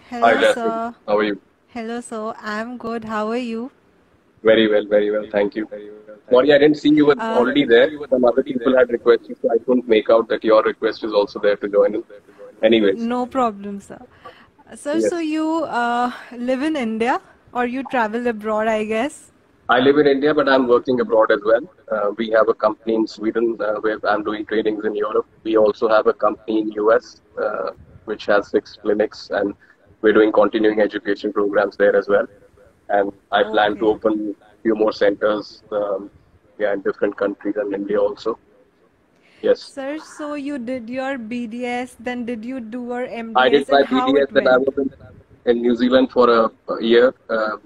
Hi, Hello, Jasmine. sir. How are you? Hello, sir. I'm good. How are you? Very well, very well. Thank you. Sorry, I didn't see you were already there. Some other people had requested, so I couldn't make out that your request is also there to join in. Anyways, No problem, sir. Sir, so yes. you live in India or you travel abroad, I guess? I live in India, but I'm working abroad as well. We have a company in Sweden where I'm doing trainings in Europe. We also have a company in US which has 6 clinics, and we're doing continuing education programs there as well. And I plan to Okay. open a few more centers, yeah, in different countries and India also. Yes. Sir, so you did your BDS, then did you do your I did MDS, my and how BDS, it then I went? was in New Zealand for a year.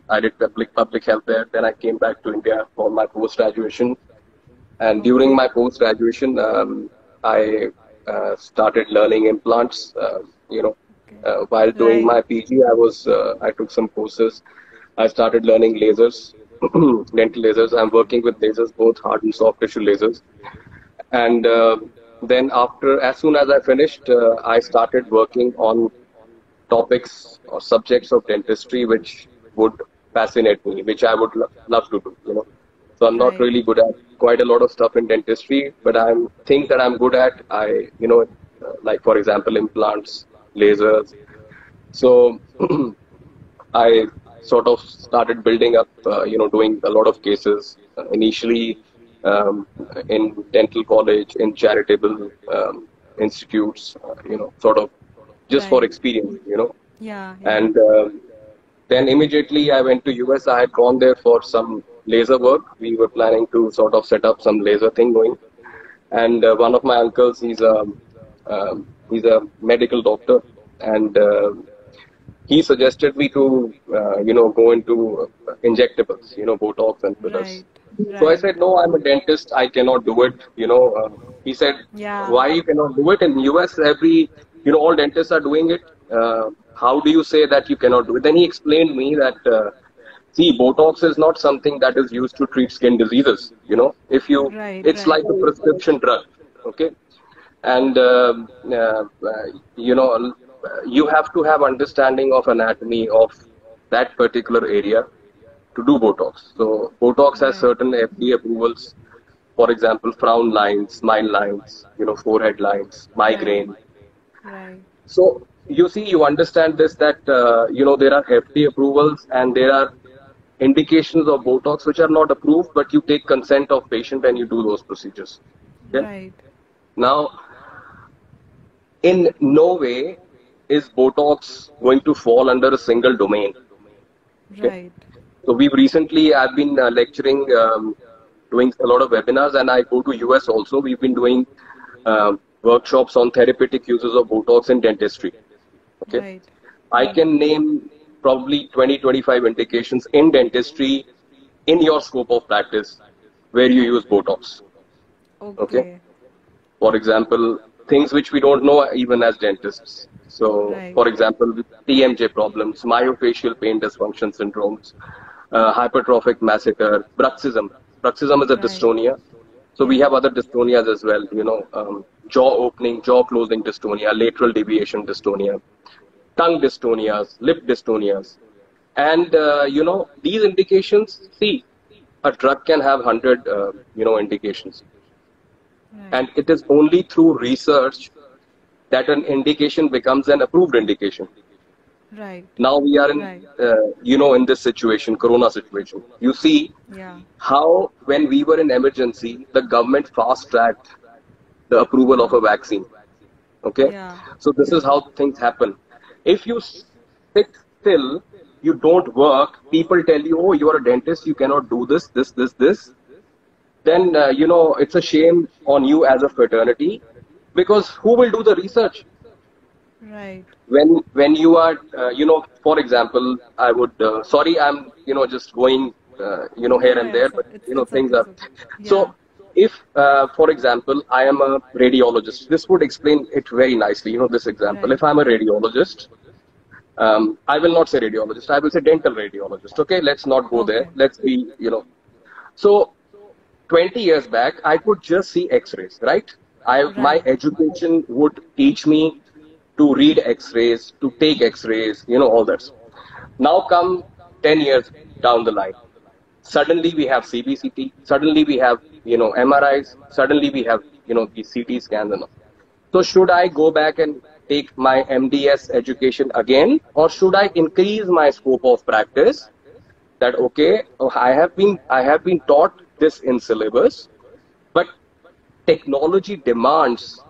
I did public health there. Then I came back to India for my post graduation. And during Okay. my post graduation, I started learning implants. Okay. While doing Right. my PG, I took some courses. I started learning lasers, dental lasers. I'm working with lasers, both hard and soft tissue lasers. And then as soon as I finished, I started working on topics or subjects of dentistry which would fascinate me, which I would love to do. So I'm not Right. really good at quite a lot of stuff in dentistry, but I'm things that I'm good at. Like for example, implants, lasers. So I sort of started building up, doing a lot of cases initially um, in dental college, in charitable institutes, sort of just for Right. experience. Yeah, yeah. And then immediately I went to US. I had gone there for some laser work. We were planning to sort of set up some laser thing going. And one of my uncles, he's a medical doctor, and he suggested me to go into injectables, Botox and fillers. Right. So I Right. said, no, I'm a dentist. I cannot do it. He said, Yeah. why you cannot do it? In US, all dentists are doing it. How do you say that you cannot do it? Then he explained me that, see, Botox is not something that is used to treat skin diseases. Right. It's Right. like a prescription drug. Okay. And you have to have understanding of anatomy of that particular area to do Botox. So Botox has Right. certain FDA approvals. For example, frown lines, smile lines, forehead lines, Right. migraine. Right. So you see, you understand this, that there are FDA approvals and there are indications of Botox which are not approved, but you take consent of patient and you do those procedures. Okay. Right. Now, in no way is Botox going to fall under a single domain. Okay. Right. So I've been lecturing, doing a lot of webinars, and I go to US also. We've been doing workshops on therapeutic uses of Botox in dentistry. Okay. Right. I Hmm. can name probably 20, 25 indications in dentistry in your scope of practice where you use Botox. Okay. Okay. For example, things which we don't know even as dentists. So, Right. for example, TMJ problems, myofascial pain dysfunction syndromes, hypertrophic masseter, bruxism. Bruxism is a Right. dystonia. So we Yeah. have other dystonias as well, jaw opening, jaw closing dystonia, lateral deviation dystonia, tongue dystonias, lip dystonias. And, these indications, see, a drug can have 100, indications. Right. And it is only through research that an indication becomes an approved indication. Right. Now we are in, Right. in this situation, Corona situation. You see Yeah. how when we were in emergency, the government fast tracked the approval of Hmm. a vaccine. Okay. Yeah. So this is Yeah. how things happen. If you sit still, you don't work, people tell you, oh, you are a dentist, you cannot do this, then, it's a shame on you as a fraternity, because who will do the research? Right. When you are, for example, I would, sorry, I'm, just going, No, here no, and there, it's but it's things okay. are, It's okay. so Yeah. if, for example, I am a radiologist, this would explain it very nicely, this example. Right. If I'm a radiologist, I will not say radiologist, I will say dental radiologist. Okay, let's not go there, Okay. let's be, so 20 years back, I could just see x-rays, right? My Right. education would teach me to read X-rays, to take X-rays, all that. Now come 10 years down the line. Suddenly we have CBCT, suddenly we have, MRIs, suddenly we have, the CT scans and all. So should I go back and take my MDS education again, or should I increase my scope of practice? That okay, I have been taught this in syllabus, but technology demands,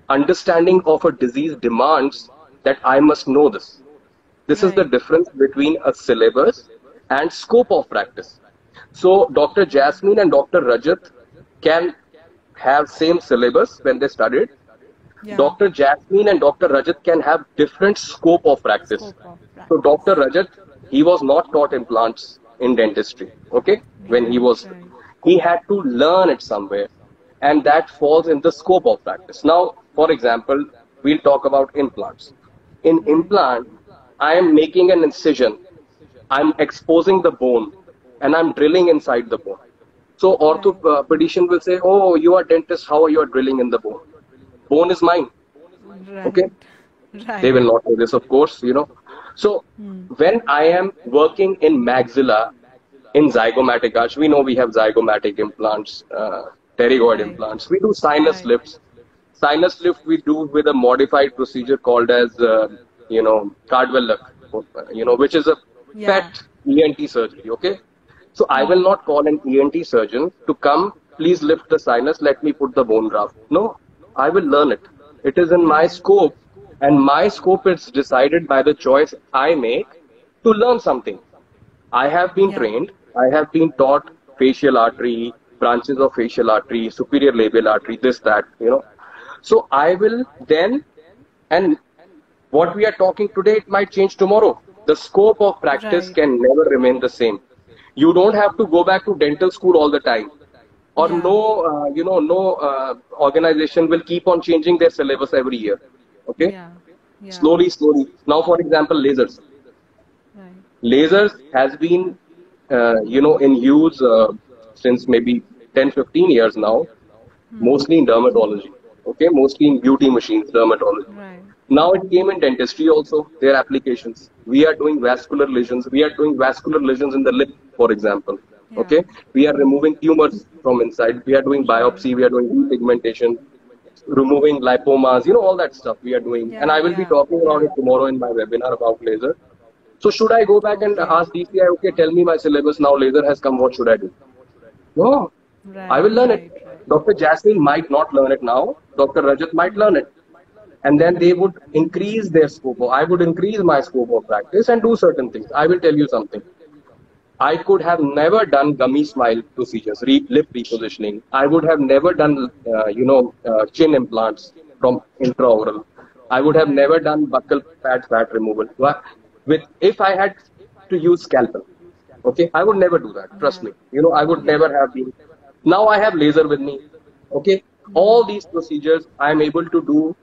understanding of a disease demands that I must know this. This is the Right. difference between a syllabus and scope of practice. So Dr. Jasmine and Dr. Rajat can have same syllabus when they studied. Yeah. Dr. Jasmine and Dr. Rajat can have different scope of practice. Scope of So practice. Dr. Rajat, he was not taught implants in dentistry. Okay, when he Right. was, Right. he had to learn it somewhere, and that falls in the scope of practice. Now, for example, we'll talk about implants. In Right. implant, I am making an incision, I'm exposing the bone, and I'm drilling inside the bone. So Right. orthopedician will say, "Oh, you are dentist. How are you drilling in the bone? Bone is mine." Okay, Right. they Right. will not do this, of course. So Hmm. when I am working in maxilla, in zygomatic arch, we know we have zygomatic implants, pterygoid Right. implants. We do sinus Right. lifts. Sinus lift we do with a modified procedure called as, Cardwell, which is a Yeah. pet ENT surgery. Okay, so I will Yeah. not call an ENT surgeon to come. Please lift the sinus. Let me put the bone graft. No, I will learn it. It is in my Right. scope, and my scope is decided by the choice I make to learn something. I have been Yeah. trained, I have been taught facial artery, branches of facial artery, superior labial artery, this, that. So I will then, and what we are talking today, it might change tomorrow. The scope of practice Right. can never remain the same. You don't have to go back to dental school all the time. Or Yeah. no organization will keep on changing their syllabus every year. Okay? Yeah. Yeah. Slowly, slowly. Now, for example, lasers. Right. Lasers has been, in use since maybe 10, 15 years now, Hmm. mostly in dermatology. Okay, mostly in beauty machines, dermatology. Right. Now it came in dentistry also, their applications. We are doing vascular lesions. We are doing vascular lesions in the lip, for example. Yeah. Okay, we are removing tumors from inside. We are doing Right. biopsy. We are doing depigmentation, removing lipomas, all that stuff we are doing. And Yeah. I will be Yeah. talking about Yeah. it tomorrow in my webinar about laser. So should I go back and Okay. ask DCI, okay, tell me my syllabus now, laser has come, what should I do? No, I will Right. learn it. Right. Right. Dr. Jasmine might not learn it now. Dr. Rajat might learn it. And then they would increase their scope. I would increase my scope of practice and do certain things. I will tell you something. I could have never done gummy smile procedures, lip repositioning. I would have never done, chin implants from intraoral. I would have Right. never done buccal pad fat removal. If I had to use scalpel, okay, I would never do that. Trust Yeah. me. I would Yeah. never have been. Now I have laser with me. Okay, all these procedures I am able to do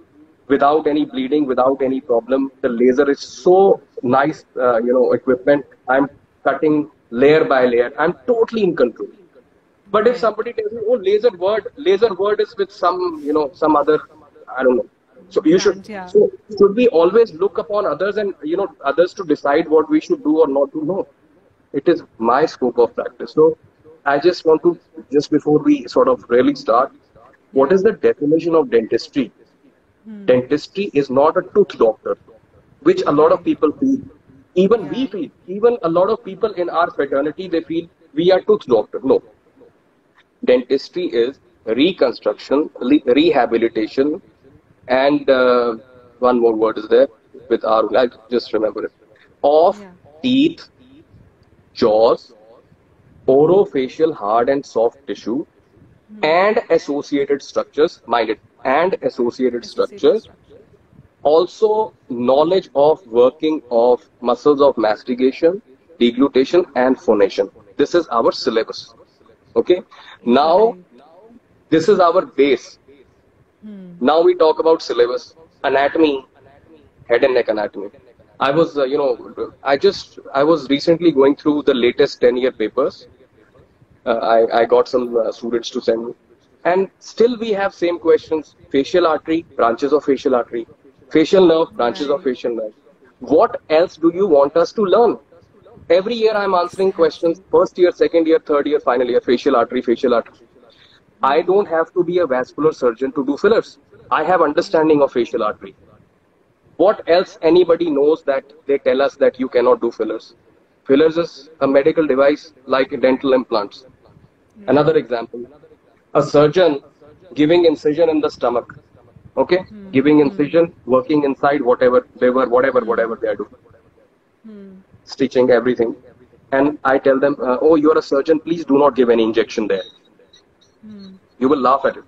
without any bleeding, without any problem. The laser is so nice, equipment. I'm cutting layer by layer. I'm totally in control. But if Right. somebody tells you, oh, laser word is with some other, I don't know. So you should, Brand. Yeah. so should we always look upon others and, others to decide what we should do or not do? No, it is my scope of practice. So I just want to, just before we sort of really start, what Yeah. is the definition of dentistry? Hmm. Dentistry is not a tooth doctor, which a lot of Right. people feel. Even we Yeah. feel, even a lot of people in our fraternity, they feel we are tooth doctor. No, dentistry is reconstruction, rehabilitation, and one more word is there with R. I just remember it. Of Yeah. teeth, jaws, orofacial hard and soft tissue, Hmm. and associated structures. Mind it, and associated Associated structures. structure. Also, knowledge of working of muscles of mastication, deglutition, and phonation. This is our syllabus. Okay. Now, Right. this is our base. Hmm. Now we talk about syllabus, anatomy, head and neck anatomy. I was, I was recently going through the latest 10-year papers. I got some students to send me. And still we have same questions. Facial artery, branches of facial artery. Facial nerve, branches of Right. facial nerve. What else do you want us to learn? Every year I'm answering questions, Exactly. first year, second year, third year, final year, facial artery, facial artery. I don't have to be a vascular surgeon to do fillers. I have understanding of facial artery. What else anybody knows that they tell us that you cannot do fillers? Fillers is a medical device like dental implants. Another Right. example, a surgeon giving incision in the stomach, okay, Hmm. giving Hmm. incision, working inside whatever liver, whatever Hmm. they are doing, Hmm. stitching everything. And I tell them, oh, you're a surgeon, please do not give any injection there. Hmm. You will laugh at it,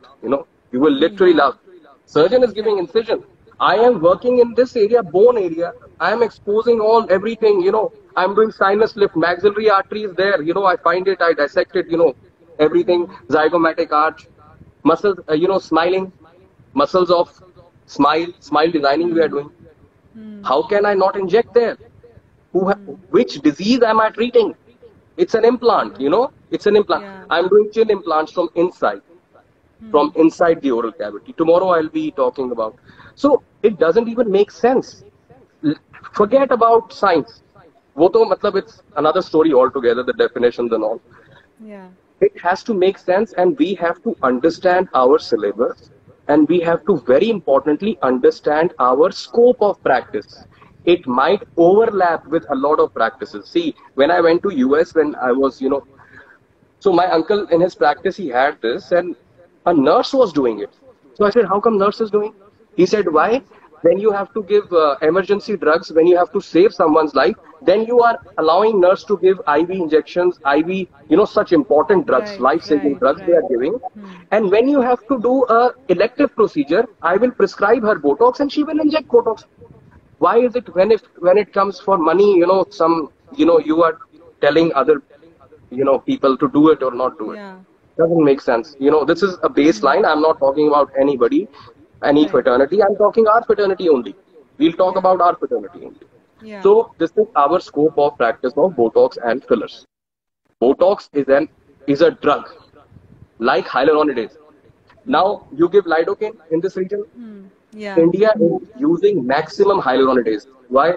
you will literally Yeah. laugh. Surgeon is giving Yeah. incision. I am working in this area, bone area. I am exposing all everything, I'm doing sinus lift, maxillary artery is there, I find it, I dissect it, everything, Hmm. zygomatic arch, muscles, smiling, muscles of smile designing we are Hmm. doing. Hmm. How can I not inject there? Hmm. Which disease am I treating? It's an implant, it's an implant. Yeah. I'm doing chin implants Hmm. from inside the oral cavity. Tomorrow I'll be talking about. So it doesn't even make sense. Forget about science. वो तो मतलब it's another story altogether, the definitions and all. Yeah. It has to make sense, and we have to understand our syllabus, and we have to very importantly understand our scope of practice. It might overlap with a lot of practices. See, when I went to US, when I was, so my uncle in his practice, he had this, and a nurse was doing it. So I said, how come nurse is doing? He said, Yeah. why? When you have to give emergency drugs, when you have to save someone's life, then you are allowing nurse to give IV injections, IV, such important drugs, Right. life-saving Right. drugs they are Right. giving. Hmm. And when you have to do a elective procedure, I will prescribe her Botox and she will inject Botox. Why is it when it comes for money, you are telling other people to do it or not do it? Yeah. Doesn't make sense. This is a Hmm. baseline. I'm not talking about anybody, any Right. fraternity. I'm talking our fraternity only. We'll talk Yeah. about our fraternity only. Yeah. So this is our scope of practice of Botox and fillers. Botox is a drug like hyaluronidase. Hmm. Now you give lidocaine in this region. Hmm. Yeah. India is using maximum hyaluronidase. Why?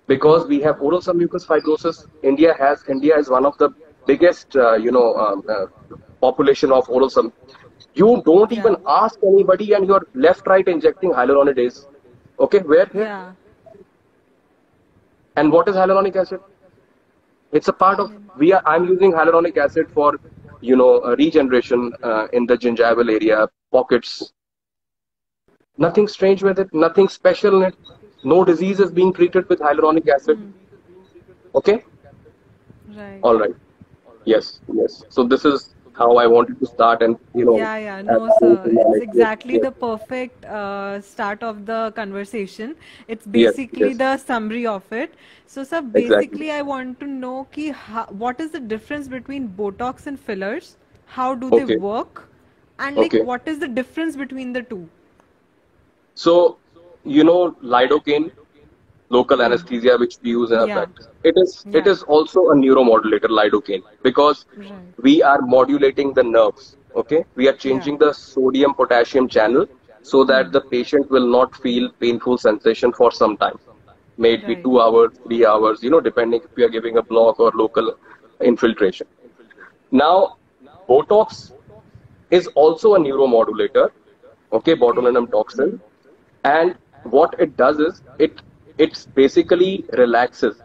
Because we have oral submucous fibrosis. India is one of the biggest population of oral sub. You don't Yeah. even ask anybody, and you're left right injecting hyaluronidase. Okay, where here? Yeah. And what is hyaluronic acid? It's a part of we are. I'm using hyaluronic acid for regeneration in the gingival area, pockets. Nothing strange with it. Nothing special in it. No disease is being treated with hyaluronic acid. Hmm. Okay, Right. all right. Yes, yes. So this is how I wanted to start, and Yeah, yeah, add no, more to sir. It's knowledge. Yes, exactly yes, the perfect start of the conversation. It's yes, basically yes. the summary of it. So, sir, Exactly. basically, I want to know what is the difference between Botox and fillers? How do they Okay, work? And like, okay. what is the difference between the two? So lidocaine, local Hmm. anesthesia, which we use in our Yeah. practice. It Yeah. is also a neuromodulator, lidocaine, because Right. we are modulating the nerves. Okay, we are Yeah. changing the sodium potassium channel so that Hmm. the patient will not feel painful sensation for some time. May it be Right. 2 hours, 3 hours, depending if we are giving a block or local infiltration. Now, Botox is also a neuromodulator, okay, Okay. botulinum Hmm. toxin, and what it does is it basically relaxes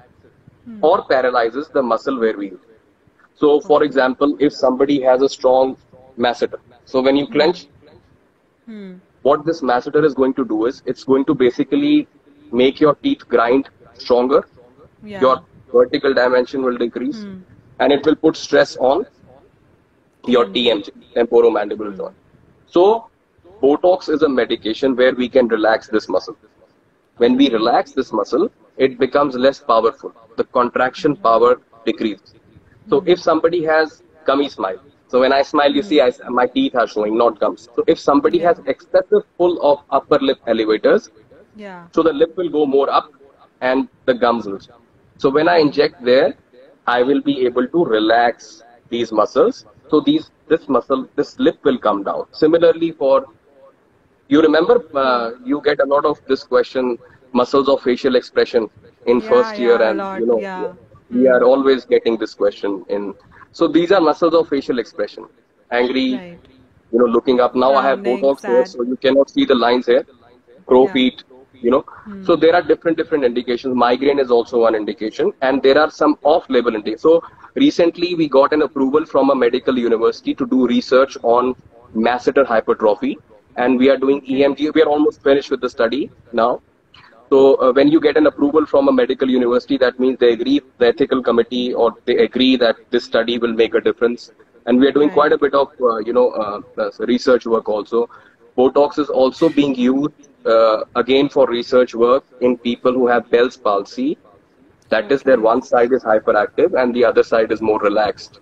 Hmm. or paralyzes the muscle where we use. So, for Okay. example, if somebody has a strong masseter, so when you Hmm. clench, Hmm. what this masseter is going to do is it's going to basically make your teeth grind stronger, Yeah. your vertical dimension will decrease, Hmm. and it will put stress on your TMJ. TMJ, temporomandibular Hmm. joint. So, Botox is a medication where we can relax this muscle. When we Okay. relax this muscle, it becomes less powerful. The contraction power decreases. So, Hmm. if somebody has gummy smile, so when I smile, you Hmm. see my teeth are showing, not gums. So, if somebody Yeah. has excessive pull of upper lip elevators, Yeah. so the lip will go more up and the gums will. So when I Hmm. inject there, I will be able to relax these muscles. So this lip will come down. Similarly for You remember, you get a lot of this question, muscles of facial expression in Yeah, first year, yeah, a and lot. Yeah. we Hmm. are always getting this question in. So these are muscles of facial expression. Angry, Right. looking up. Now I have Frowning, Botox here, sad. so you cannot see the lines here. Crow Yeah. feet, you know. So Hmm. there are different indications. Migraine is also one indication, and there are some off-label indications. So recently we got an approval from a medical university to do research on masseter hypertrophy, and we are doing Okay. EMG. We are almost finished with the study now. So when you get an approval from a medical university, that means they agree, the ethical committee, or they agree that this study will make a difference. And we are doing Right. quite a bit of, research work also. Botox is also being used again for research work in people who have Bell's palsy. That is, their Okay. one side is hyperactive and the other side is more relaxed.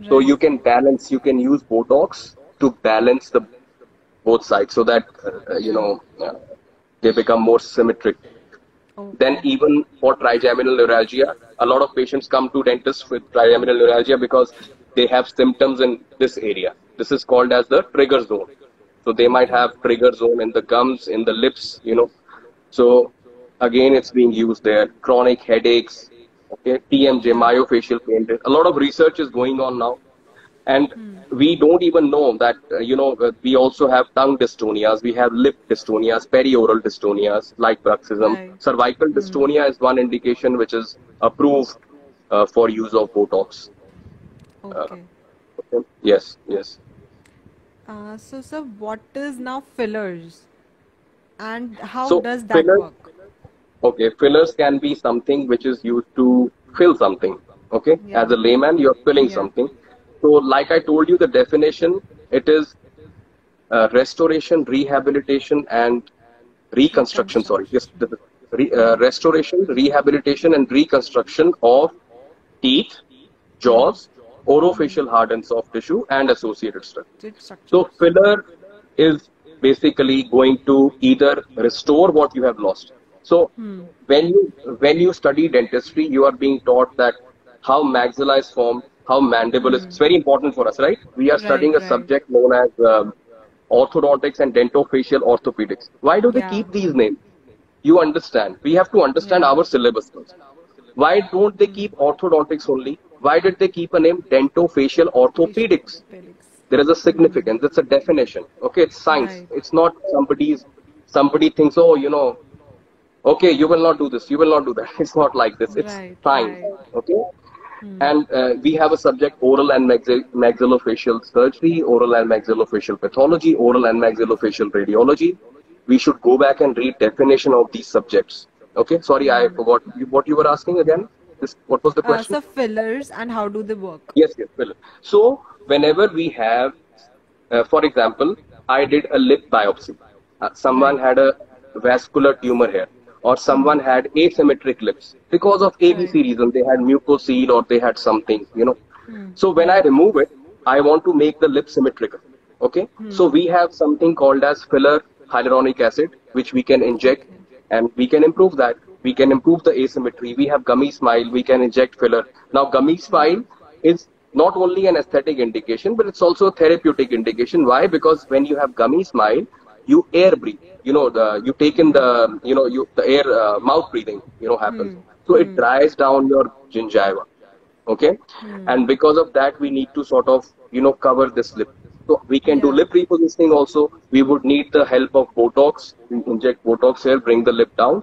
So Right. you can balance, you can use Botox to balance the both sides so that they become more symmetric. Then Okay. even for trigeminal neuralgia, a lot of patients come to dentists with trigeminal neuralgia because they have symptoms in this area. This is called as the trigger zone. So they might Okay. have trigger zone in the gums, in the lips. So again, it's being used there. Chronic headaches, okay, TMJ, Yeah. myofascial pain. A lot of research is going on now, and Hmm. we don't even know that we also have tongue dystonias, we have lip dystonias, perioral dystonias like bruxism. Right. Cervical Hmm. dystonia is one indication which is approved for use of Botox. uh, Okay. okay. Yes. So, sir, what is now fillers and how So does that fillers, work? okay, fillers can be something which is used to fill something. Okay, as Yeah. a layman you're filling Yeah. something. So like I told you, the definition, it is restoration, rehabilitation, and reconstruction. Sorry, Reconstruction. yes, Right. restoration, rehabilitation, and reconstruction of teeth, Hmm. jaws, orofacial hard and soft tissue, and associated structure. Did So structures. filler is basically going to either restore what you have lost. So Hmm. when you study dentistry, you are being taught that how maxilla is formed, how mandible is. Hmm. It's very important for us, right? We are Right. studying a Right. subject known as orthodontics and dentofacial orthopedics. Why do they Yeah. keep these names? You understand. We have to understand Yeah. our syllabus first. Why don't they keep orthodontics only? Why did they keep a name dentofacial Facial orthopedics? orthopedics. There is a significance. It's a definition. Okay, it's science. Right. It's not somebody thinks, oh, okay, you will not do this, you will not do that. It's not like this. It's Right. science. Right. Okay. Hmm. And we have a subject, oral and maxillofacial surgery, oral and maxillofacial pathology, oral and maxillofacial radiology. We should go back and read definition of these subjects. Okay, sorry, I forgot what you were asking again. What was the question? So fillers and how do they work? Yes, Philip. So whenever we have, for example, I did a lip biopsy. Someone Right. had a vascular tumor here, or Hmm. someone had asymmetric lips because of Right. ABC reason. They had mucocele or they had something. Hmm. So when I Right. remove it, I want to make the lip symmetrical. Okay. So Hmm. we have something called as filler hyaluronic acid, which we can inject, Okay. and we can improve that. We can improve the asymmetry. We have gummy smile. We can inject filler. Now, gummy smile is not only an aesthetic indication, but it's also a therapeutic indication. Why? Because when you have gummy smile, you air breathe. You take in the air, mouth breathing. Happens. Hmm. So it Hmm. dries down your gingiva. Okay, Hmm. and because of that, we need to sort of cover this lip. So we can do Yeah. lip repositioning also. We would need the help of Botox. We inject Botox here, bring the lip down.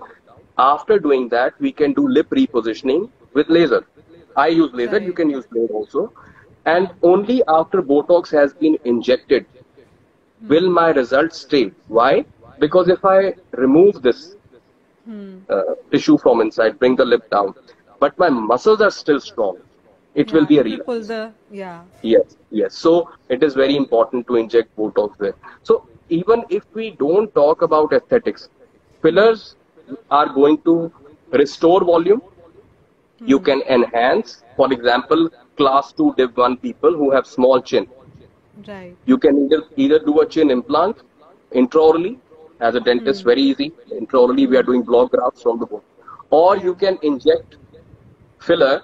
After doing that, we can do lip repositioning with laser. I use laser, you Right. can use blade also. And Hmm. only after Botox has been injected will my results stay. Why? Because if I remove this Hmm. tissue from inside, bring the lip down, but my muscles are still strong, it will Yeah. be a It will relapse. pull the. Yeah. Yes. So it is very important to inject Botox there. So even if we don't talk about aesthetics, fillers are going to restore volume. You Hmm. can enhance, for example, class 2 div 1 people who have small chin. Right. You can either do a chin implant intraorally, as a dentist, Hmm. very easy. Intraorally, we are Hmm. doing block grafts from the bone. Or Yeah. you can inject filler,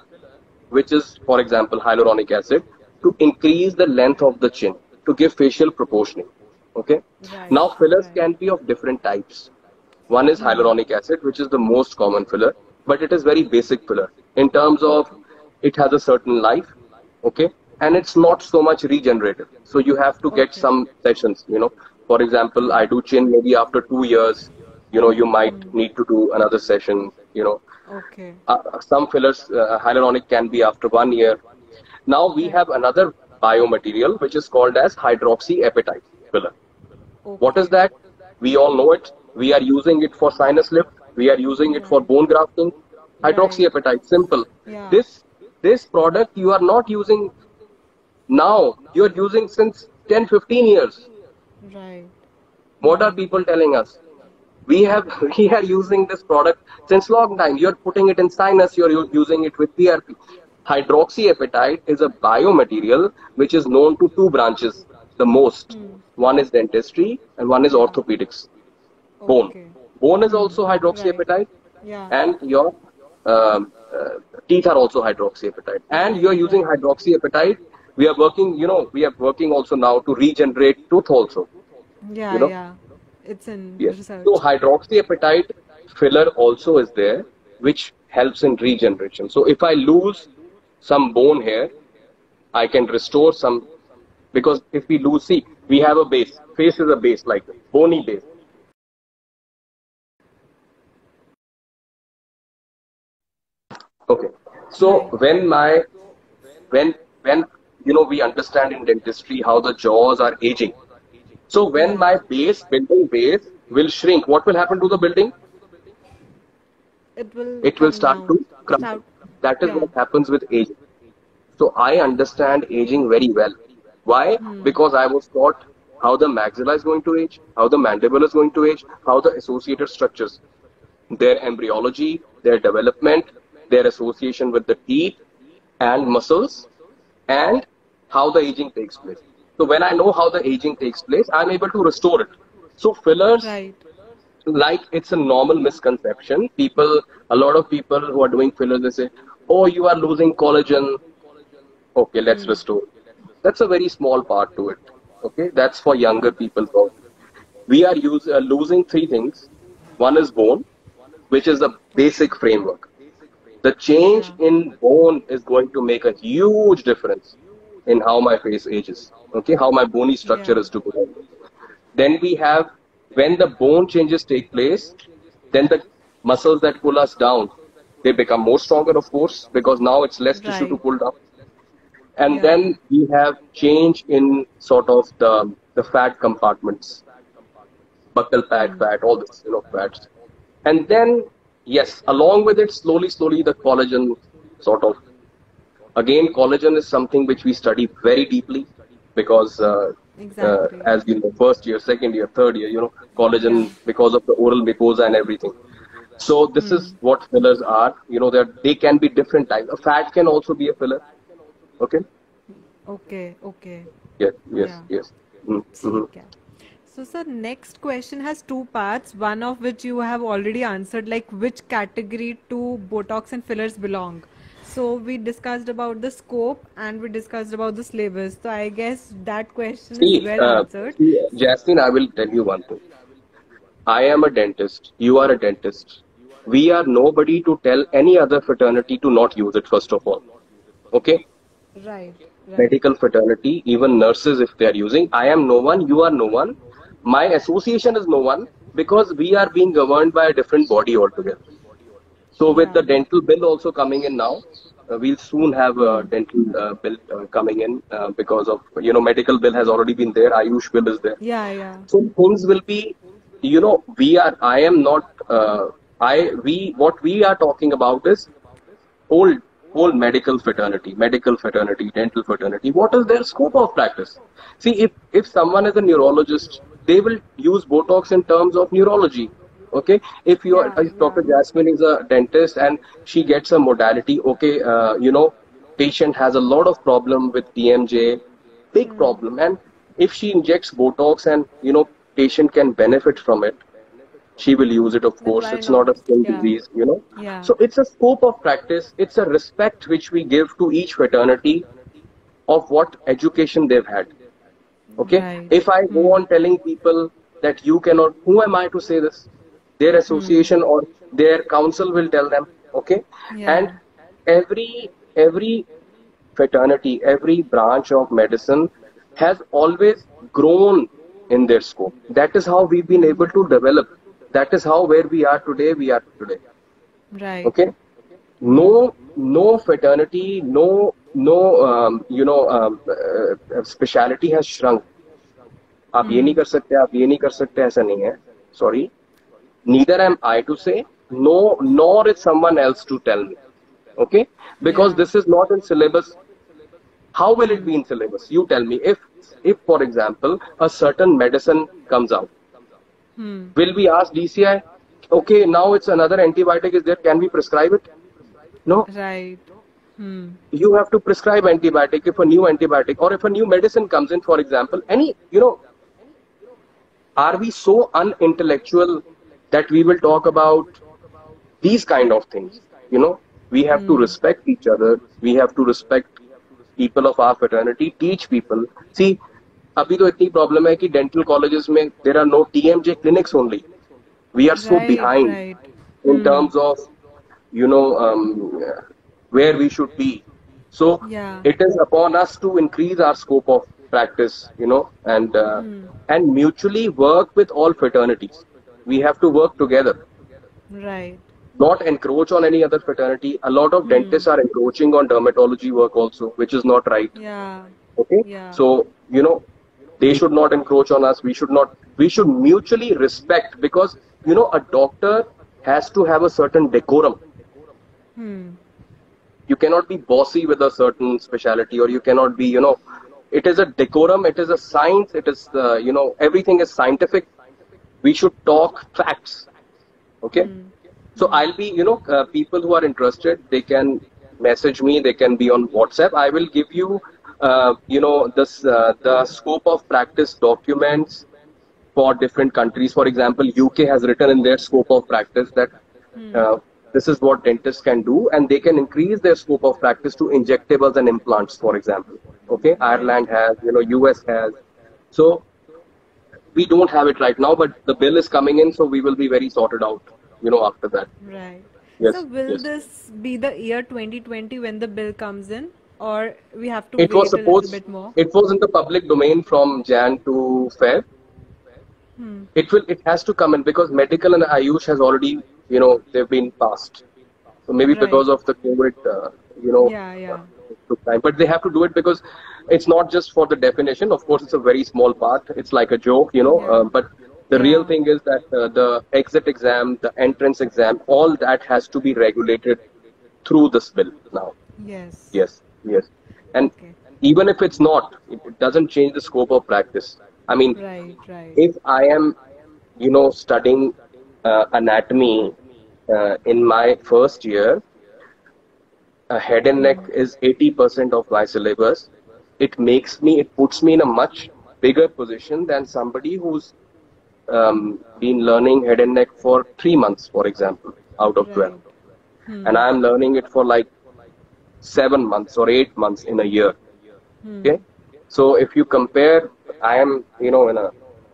which is, for example, hyaluronic acid, to increase the length of the chin, to give facial proportioning. Okay. Right. Now fillers Right. can be of different types. One is hyaluronic acid, which is the most common filler, but it is very basic filler in terms of it has a certain life, okay, and it's not so much regenerative. So you have to get Okay. some sessions, you know. For example, I Right. do chin maybe after 2 years, you know, you might need to do another session, you know. Okay. Some fillers, hyaluronic can be after 1 year. Now we Right. have another biomaterial which is called as hydroxyapatite filler. What is Okay. that? We all know it. We are using it for sinus lift. We are using it for Right. bone grafting. Right. Hydroxyapatite, simple. Yeah. This product you are not using now. You are using since 10, 15 years. Right. What are people telling us? We have we are using this product since long time. You're putting it in sinus. You're using it with PRP. Hydroxyapatite is a biomaterial which is known to two branches the most. One is dentistry and one is Yeah. orthopedics. Bone. Okay. Bone is also Right. hydroxyapatite, Yeah. and your um, uh, teeth are also hydroxyapatite. And you're Right. using Right. hydroxyapatite. We are working, you know, we are working also now to regenerate tooth also, Yeah. you know. Yeah. It's in Yes. So research. hydroxyapatite filler also is there, which helps in regeneration. So if I lose some bone here, I can restore some because if we lose, see, we have a base. Face is a base like this, bony base. Okay. So Right. when you know we understand in dentistry how the jaws are aging. So when Yeah. my building base will shrink, what will happen to the building? It will It will come start down. to crumble. Start. That is Yeah. what happens with aging. So I understand aging very well. Why? Because I was taught how the maxilla is going to age, how the mandible is going to age, how the associated structures, their embryology, their development, their association with the teeth and muscles, and how the aging takes place. So when I know how the aging takes place, I'm able to restore it. So fillers, Right. like it's a normal misconception. A lot of people who are doing fillers, they say, "Oh, you are losing collagen. Okay, let's restore." That's a very small part to it. Okay, that's for younger people. We are losing three things. One is bone, which is the Okay. basic framework. The change Yeah. in bone is going to make a huge difference in how my face ages. Okay, how my bony structure Yeah. is to go. Then we have when the bone changes take place, then the muscles that pull us down, they become more stronger, of course, because now it's less tissue to Right. pull down. And Yeah. then we have change in sort of the fat compartments, buccal pad fat, all this, you know, fats. And then, yes, along with it, slowly, the collagen sort of. Again, collagen is something which we study very deeply because, Exactly. as you know, first year, second year, third year, you know, Yeah. collagen because of the oral mucosa and everything. So this is what fillers are. You know, that they can be different types. A fat can also be a filler. Okay. Okay. Okay. Yes. Yes. Yeah. Yes. Mm-hmm. ठीक है. So, sir, next question has two parts, one of which you have already answered, like which category to Botox and fillers belong. So, we discussed about the scope and we discussed about the syllabus. So, I guess that question is well answered. Jasmine, I will tell you one thing. I am a dentist. You are a dentist. We are nobody to tell any other fraternity to not use it, first of all. Okay? Right, right. Medical fraternity, even nurses, if they are using, I am no one, you are no one. My association is no one because we are being governed by a different body altogether. So, with Yeah. the dental bill also coming in now, we'll soon have a dental bill coming in because of, you know, medical bill has already been there, Ayush bill is there. Yeah, yeah. So things will be, you know, I am not, what we are talking about is whole, whole medical fraternity, dental fraternity. What is their scope of practice? See, if someone is a neurologist, they will use Botox in terms of neurology. Okay, Yeah, if yeah. Dr. Jasmine is a dentist and she gets a modality, okay, you know, patient has a lot of problem with TMJ, big problem, and if she injects Botox and you know patient can benefit from it, she will use it, of Then course. why It's not? not a skin Yeah, disease, you know. yeah. So it's a scope of practice, it's a respect which we give to each fraternity of what education they've had. Okay, Right. if I go on telling people that you cannot, who am I to say this? Their association or their council will tell them. Okay, and Yeah. every fraternity, every branch of medicine has always grown in their scope. That is how we've been able to develop. That is how where we are today, we are today. Right. Okay, no fraternity, speciality has shrunk. आप ये नहीं कर सकते, आप ये नहीं कर सकते, ऐसा नहीं है. Sorry, neither am I to say, no, nor is someone else to tell me. Okay, because Yeah. this is not in syllabus. How will it be in syllabus? You tell me. If for example a certain medicine comes out, will we ask DCI? Okay, now it's another antibiotic is there. Can we prescribe it? No. Right. Hmm. You have to prescribe antibiotic if a new antibiotic or if a new medicine comes in. For example, are we so unintellectual that we will talk about these kind of things? We have to respect each other. We have to respect people of our fraternity. Teach people. See, अभी तो इतनी problem है कि dental colleges में there are no TMJ clinics only. We are so Right. behind Right. in terms of you know where we should be. So Yeah. it is upon us to increase our scope of practice, and mutually work with all fraternities. We have to work together, Right. not encroach on any other fraternity. A lot of dentists are encroaching on dermatology work also, which is not right. Yeah. Okay, Yeah. so they should not encroach on us. We should not. We should mutually respect, because a doctor has to have a certain decorum. You cannot be bossy with a certain specialty, or you cannot be, it is a decorum, it is a science, it is, everything is scientific. We should talk facts. Okay. So I'll be, people who are interested, they can message me, they can be on WhatsApp. I will give you, the scope of practice documents for different countries. For example, UK has written in their scope of practice that this is what dentists can do, and they can increase their scope of practice to injectables and implants, for example. Okay, Ireland has, US has. So we don't have it right now, but the bill is coming in, so we will be very sorted out, after that. Right. So Yes, will yes. this be the year 2020 when the bill comes in, or we have to It was wait a little supposed, bit more? it was in the public domain from Jan to Feb. It has to come in because medical and Ayush has already, they've been passed. So maybe because Right. of the COVID, Yeah. Yeah. it took time. But they have to do it because it's not just for the definition. Of course, it's a very small part. It's like a joke, Yeah. But the real Yeah. thing is that the exit exam, the entrance exam, all that has to be regulated through this bill now. Yes. Yes, yes. And Okay. even if it's not, it doesn't change the scope of practice. I mean, Right. Right. if I am, studying anatomy in my first year, head and neck is 80% of my syllabus. It puts me in a much bigger position than somebody who's been learning head and neck for 3 months, for example, out of 12. Right. And I'm learning it for like 7 months or 8 months in a year. Okay. So if you compare, I am,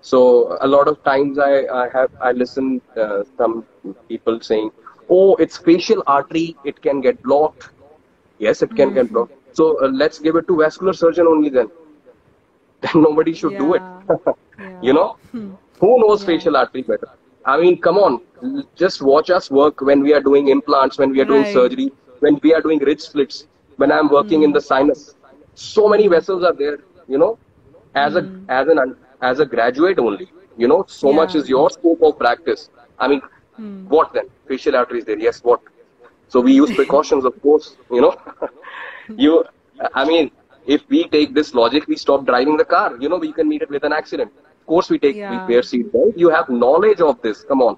so a lot of times I listen some people saying, oh, it's facial artery, it can get blocked. Yes, it can get blocked. So let's give it to vascular surgeon only then. Then nobody should do it. Yeah. Who knows Yeah. facial artery better? I mean, come on, just watch us work when we are doing implants, when we are doing Right. surgery, when we are doing ridge splits, when I'm working in the sinus. So many vessels are there, as a graduate only, so much Yeah. is your scope of practice. I mean, what then? Facial artery is there, yes, what? So we use precautions, of course, you, I mean, if we take this logic, we stop driving the car, we can meet it with an accident. Of course, we Yeah. wear seat belt. You have knowledge of this. Come on.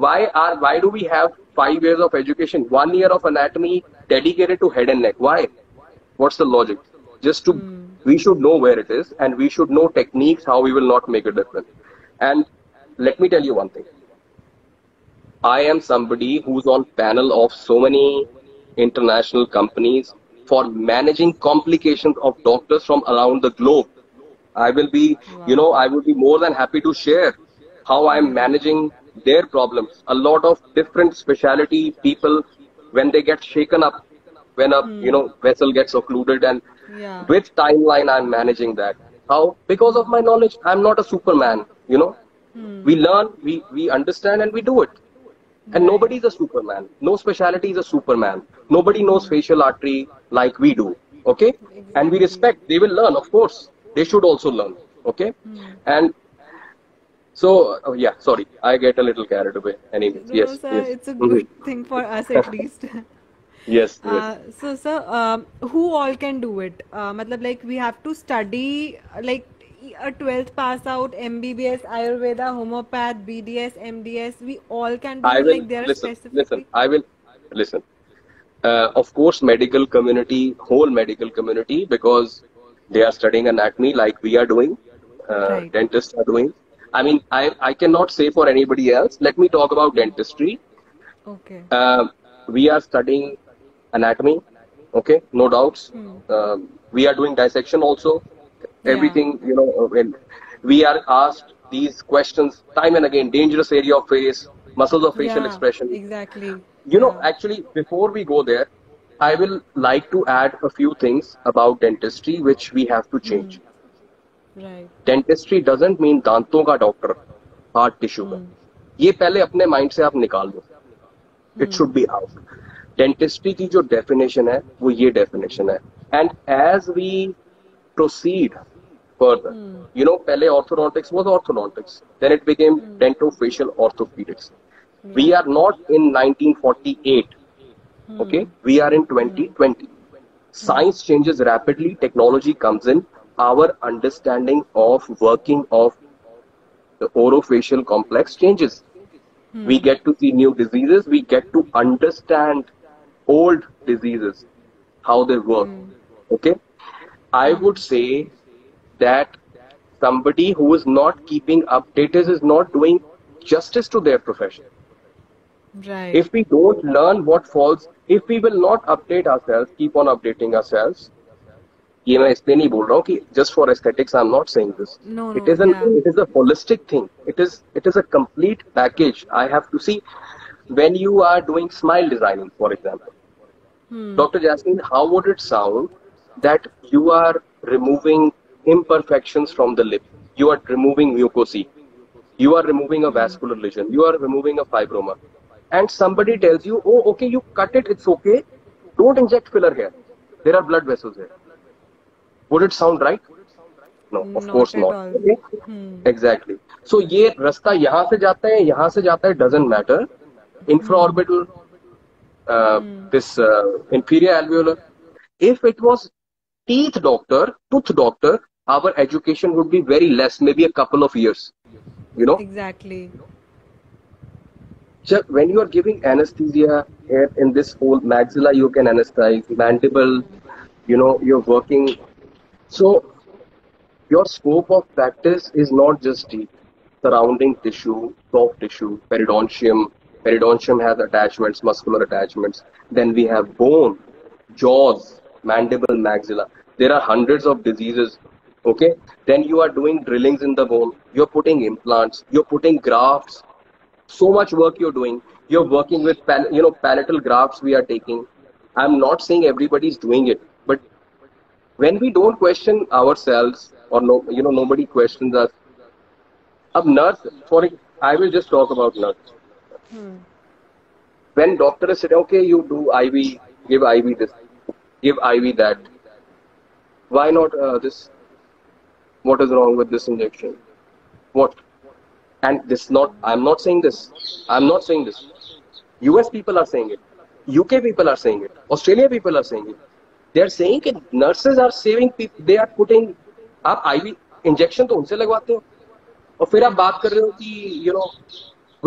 Why do we have 5 years of education, 1 year of anatomy dedicated to head and neck? Why? What's the logic? We should know where it is, and we should know techniques, how we will not make a difference. And let me tell you one thing. I am somebody who's on panel of so many international companies for managing complications of doctors from around the globe. I will be, Wow. I would be more than happy to share how I'm Hmm. managing their problems. A lot of different specialty people, when they get shaken up, when a, Hmm. vessel gets occluded, and Yeah. with timeline, I'm managing that. How? Because of my knowledge. I'm not a superman, Hmm. we learn, we understand, and we do it. And Right. nobody is a superman. No specialty is a superman. Nobody knows Hmm. facial artery like we do. Okay? And we Exactly. respect. They will learn, of course. They should also learn. Okay? Hmm. And so, oh yeah, sorry. I get a little carried away. Anyways, No, no, yes, sir. yes. It's a Mhm. good thing for us at least. Yes, yes. So, sir, who all can do it? Matlab, like we have to study like a 12th pass out, MBBS, Ayurveda, homeopath, BDS, MDS. We all can do, I will like they are listen. specifically. I will listen. Of course, medical community, whole medical community, because they are studying anatomy like we are doing, Right. dentists are doing. I mean, I cannot say for anybody else. Let me talk about Hmm. dentistry. Okay. Uh, we are studying anatomy, okay, no doubts. Hmm. We are doing dissection also. Yeah. Everything, when we are asked these questions time and again, dangerous area of face, muscles of facial Yeah. expression. Exactly. Yeah. Actually, before we go there, I will like to add a few things about dentistry which we have to Hmm. change. Right. Dentistry doesn't mean दांतों का doctor, heart tissue का. Hmm. ये पहले अपने mind से आप निकाल दो. It Hmm. Should be out. Dentistry की जो डेफिनेशन है वो ये डेफिनेशन है. And as we proceed further, Hmm. पहले orthodontics was orthodontics, then it became Hmm. dentofacial orthopedics. We Right. are not in 1948. Okay, Hmm. we are in Hmm. 2020. Hmm. Science changes rapidly, technology comes in, our understanding of working of the orofacial complex changes. We Hmm. get to see new diseases, we get to understand old diseases, how they work. Hmm. Okay, I Hmm. would say that somebody who is not keeping updated is not doing justice to their profession. Right. If we don't learn what falls, if we will not update ourselves, keep on updating ourselves. ये मैं इसलिए नहीं बोल रहा हूँ कि just for aesthetics I'm not saying this. No, It no, is yeah. a holistic thing. It is a complete package. I have to see when you are doing smile designing, for example. Hmm. Dr. Jasmine, how would it sound that you are removing imperfections from the lip? You are removing mucosae. You are removing a Hmm. vascular lesion. You are removing a fibroma. And somebody tells you, oh, okay, you cut it, it's okay. Don't inject filler here. There are blood vessels here. Would it sound right? No, of Not course at not. all. Okay? Hmm. Exactly. So ये रास्ता यहाँ से जाता है, यहाँ से जाता है, doesn't matter. Hmm. Infraorbital, Hmm. this inferior alveolar. If it was tooth doctor, our education would be very less, maybe a couple of years. You know, Exactly. so when you are giving anesthesia here in this whole maxilla, you can anesthetize, mandible, you're working. So your scope of practice is not just deep. Surrounding tissue, soft tissue, periodontium. Periodontium has attachments, muscular attachments. Then we have bone, jaws, mandible, maxilla. There are hundreds of diseases. Okay. Then you are doing drillings in the bone. You're putting implants. You're putting grafts. So much work you're doing. You're working with palatal grafts we are taking. I'm not saying everybody's doing it, but when we don't question ourselves, or no, nobody questions us. A nurse, I will just talk about nurse. Hmm. When doctor is saying, okay, you do IV, give IV this, give IV that. Why not this? What is wrong with this injection? What? And this not. I'm not saying this. I'm not saying this. US people are saying it. UK people are saying it. Australia people are saying it. They are saying that nurses are saving people. They are putting. आप IV injection तो उनसे लगवाते हो और फिर आप बात कर रहे हो कि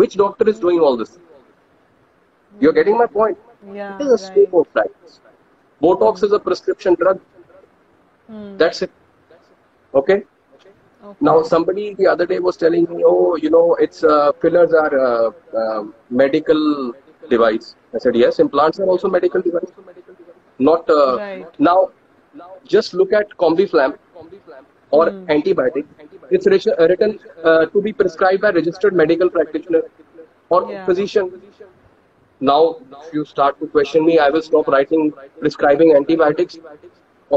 which doctor is doing all this? You're getting my point. It Yeah, is a right. scope of practice. Botox is a prescription drug. Hmm. That's it. Okay. Now Okay. somebody the other day was telling me, oh, it's fillers are medical device. I said yes, implants are also medical device. Not Right. now. Just look at CombiFlam. or antibiotic, it's written to be prescribed by registered medical practitioner or Yeah. physician. Now, if you start to question me, I will stop writing prescribing antibiotics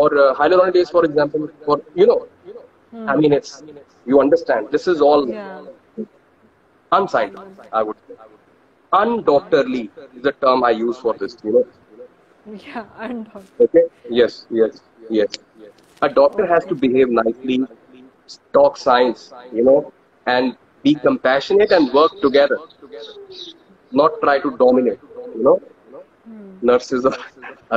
or hyaluronidase, for example. For I mean, it's you understand. This is all Yeah. unscientific, I would say. Undoctorly is the term I use for this. Yeah. And Okay. Yes. Yes. Yes. A doctor has to okay. behave nicely, talk science, and be compassionate and work together, not try to dominate, you know, nurses or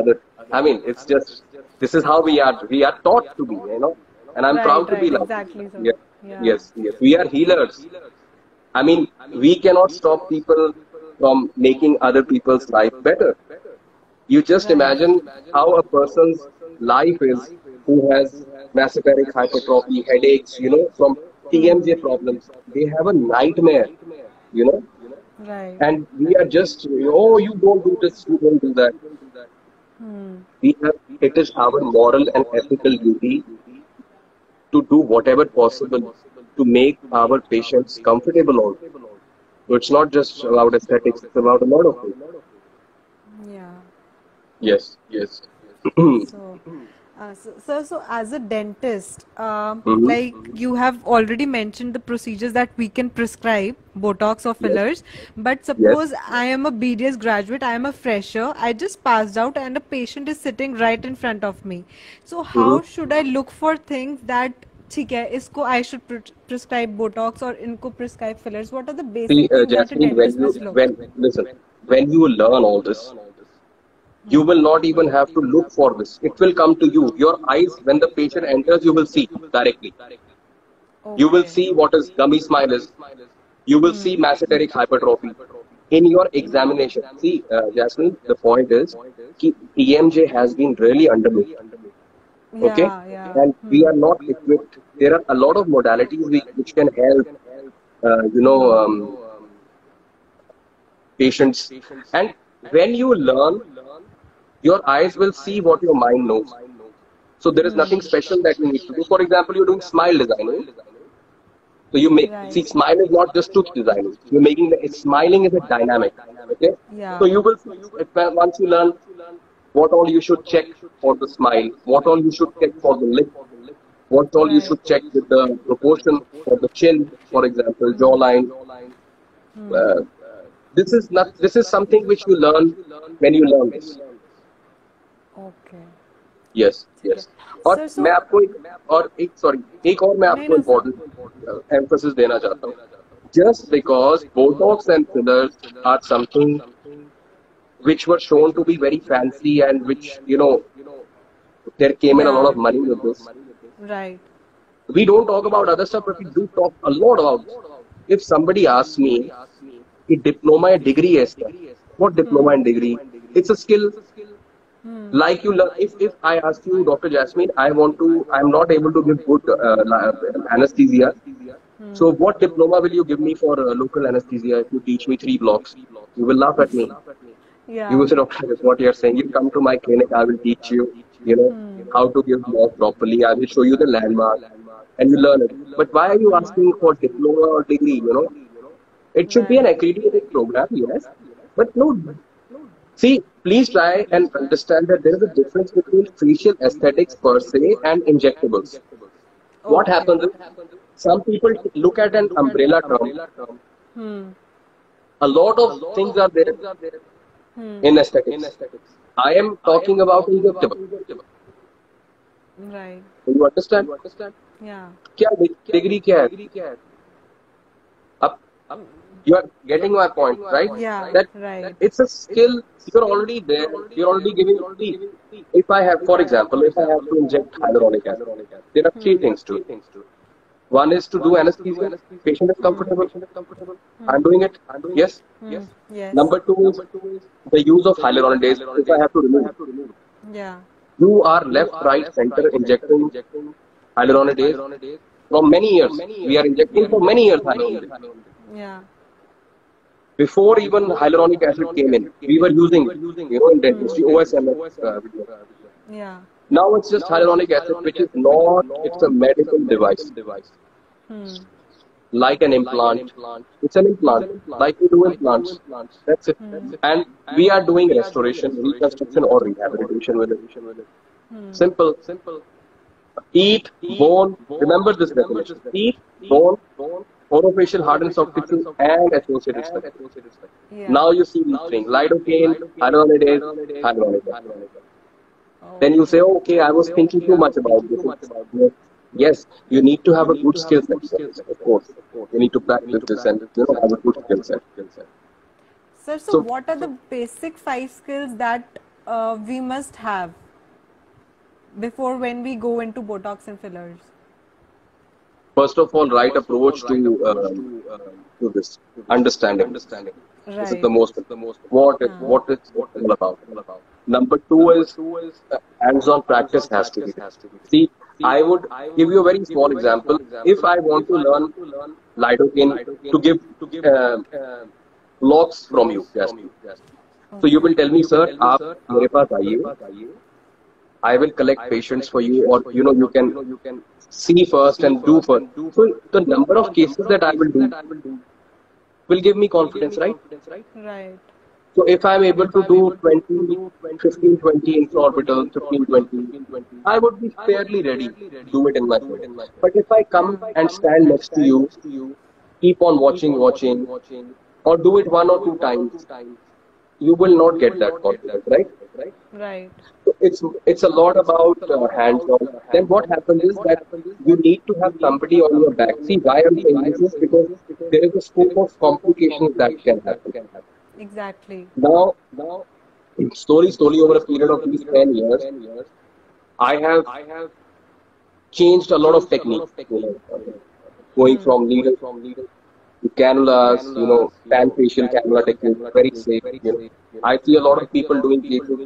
other. I mean, it's just, this is how we are taught to be, and I'm Right, proud to be right, like, exactly, sir. yes, Yeah. yes, yes. We are healers. I mean, we cannot stop people from making other people's life better. You just Right. imagine how a person's life is who has mesenteric hypertrophy, headaches, from TMJ problems. They have a nightmare, you know, Right. and we are just, oh, you don't do this, you don't do that. It is our moral and ethical duty to do whatever possible to make our patients comfortable also. So it's not just about aesthetics, it's about a lot of things. Yeah. Yes, yes. So, so as a dentist, Mhm. like you have already mentioned the procedures that we can prescribe, Botox or Yes, fillers. But yes. suppose I am a BDS graduate, I am a fresher, I just passed out, and a patient is sitting right in front of me. So Mhm. how should I look for things that ठीक है इसको I should prescribe Botox or इनको prescribe fillers? What are the See, basic things that a Jasmine, dentist must look? listen, when you learn all this, you will not even have to look for this. It will come to you. Your eyes, when the patient enters, you will see directly. You will Okay. see what is gummy smile is. You will see mesenteric hypertrophy in your examination. See, Jasmine, the point is, TMJ has been really underlooked. Okay, Yeah, yeah. and we are not equipped. There are a lot of modalities which can help, patients. And when you learn, your eyes will see what your mind knows. So there is nothing special that you need to do. For example, you're doing smile designing. So you make, Right. see, smile is not just tooth designing. You're making smiling is a dynamic. Okay. So Yeah. you will see once you learn what all you should check for the smile, what all you should check for the lip, what all you Right. should check with the proportion for the chin, for example, jawline. Uh, this is not. This is something which you learn when you learn this. Okay. Yes ठीक है yes और sir मैं सो आपको एक और मैं नहीं आपको ना सर इम्पोर्टेंट एम्फोसिस देना चाहता हूँ just because Botox and fillers are something which were shown to be very fancy and which there came in a lot Yeah. of money with this. Right. We don't talk about other stuff, but we do talk a lot about this. If somebody asks me कि diploma या degree है इसका, what diploma and degree? It's a skill. Like you learn, if I ask you, Dr. Jasmine, I'm not able to give good anesthesia. So what diploma will you give me for local anesthesia if you teach me 3 blocks? You will laugh at me. You Yeah. will say, Doctor, this is what you're saying. You come to my clinic, I will teach you, how to give block properly. I will show you the landmark and you learn it. But why are you asking for diploma or degree, It should be an Right. accredited program, yes. But no, see, please try and understand that there is a difference between facial aesthetics per se and injectables. What Okay. happens is some people look at an umbrella term. Hmm. A lot of things are there Hmm. in aesthetics. I am talking about injectable. Right. Do you understand? Yeah. क्या degree क्या है? अब you are getting my point, right? Yeah. That Right. it's a skill. You're already there. You're already giving. See, if I have, for example, if I have to inject hyaluronic acid, there are 3 things to it. One is to do anesthesia. Patient is comfortable. I'm doing it. Yes. Yes. Number two is the use of hyaluronidase. If I have to remove, Yeah. you are left, right, center injecting hyaluronidase from many years. We are injecting for many years hyaluronidase. Yeah. Before even hyaluronic acid came in, we were using, in dentistry, OSMS. Yeah. Now it's just hyaluronic acid, which is not, it's a medical device, Hmm. like an implant. It's an implant, like we do implants. That's it. Hmm. And we are doing restoration, reconstruction, or rehabilitation with it. Hmm. Simple. Eat, bone, remember this definition. Eat, bone, orofacial hardened soft tissue, and associated structure. Yeah. Now you see these things: lidocaine, hyaluronidase, hyaluronic. Then you say, Okay. oh, okay, I was thinking too much about this. Yes, yes, you need to have a good skill set for this, of course. You need to practice this and have a good skill set. Sir, so So what are the basic 5 skills that we must have before when we go into Botox and fillers? first of all, right approach to this understanding. This is Right. the most Huh. what it's all about. Number two is hands-on practice has to be there. See, I would give you a very small example. If I want to learn lidocaine to give uh, logs from you, yes. So you Okay. will tell me, sir, आप मेरे पास आइए. I will collect patients for you, or you can see first and do first. So the number of cases that I will do will give me confidence, right? Right. So if I'm able to do 20, 15, 20 intraorbital, 15, 20, I would be fairly ready to do it in my clinic. But if I come and stand next to you, keep on watching, or do it 1 or 2 times, you will not get that confidence, right? Right. So it's a lot about hands-on. Then what happens is that you need to have somebody on your back. See, why I'm saying this is because there is a scope of complications that can happen. Exactly. Now, slowly over a period of these 10 years, I have changed a lot of techniques, going Hmm. from needle to cannulas, pan facial cannula technique, very safe. I see a lot of people doing cases,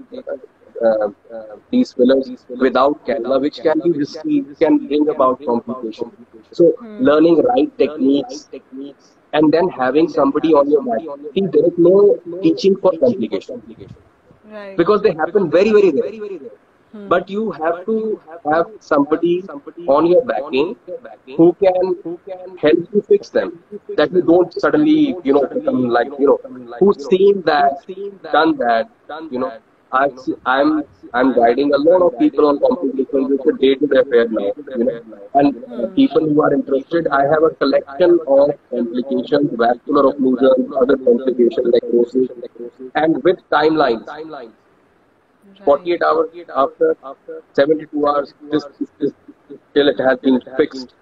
these fillers without cannula, which can be risky, can bring about complications. So, Hmm. learning right techniques and then having somebody on your back. See, there is no teaching for complication Right. because they happen very, very rare. Hmm. But you have to have somebody on your backing who can help you fix them. That you don't suddenly, become like, who's seen that, done that, you know. I've se- I'm guiding a lot of people on complications. It's a day-to-day affair now. And Hmm. people who are interested, I have a collection of complications, vascular occlusions, other complications like necrosis, and with timelines. Right. 48 hours after 72 hours, this till it has been fixed.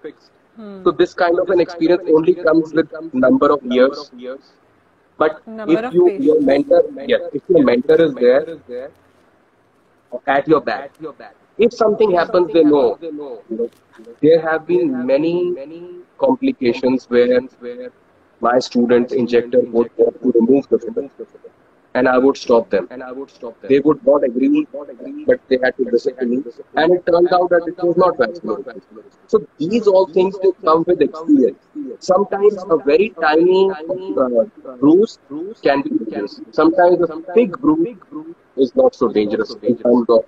Hmm. So this kind of an experience only comes with number of years. But Number if of your patients. mentor, yes, if your mentor is there at your back, if something Yeah. happens, they know. You know, there have been many complications where my student injector would want to remove the filler, and I would stop them. They would not agree, but they had to listen to me. And it turned out that it was not vascular. So these all things they come with experience. Sometimes a very tiny bruise can be dangerous. Sometimes a big bruise is not so dangerous in terms of.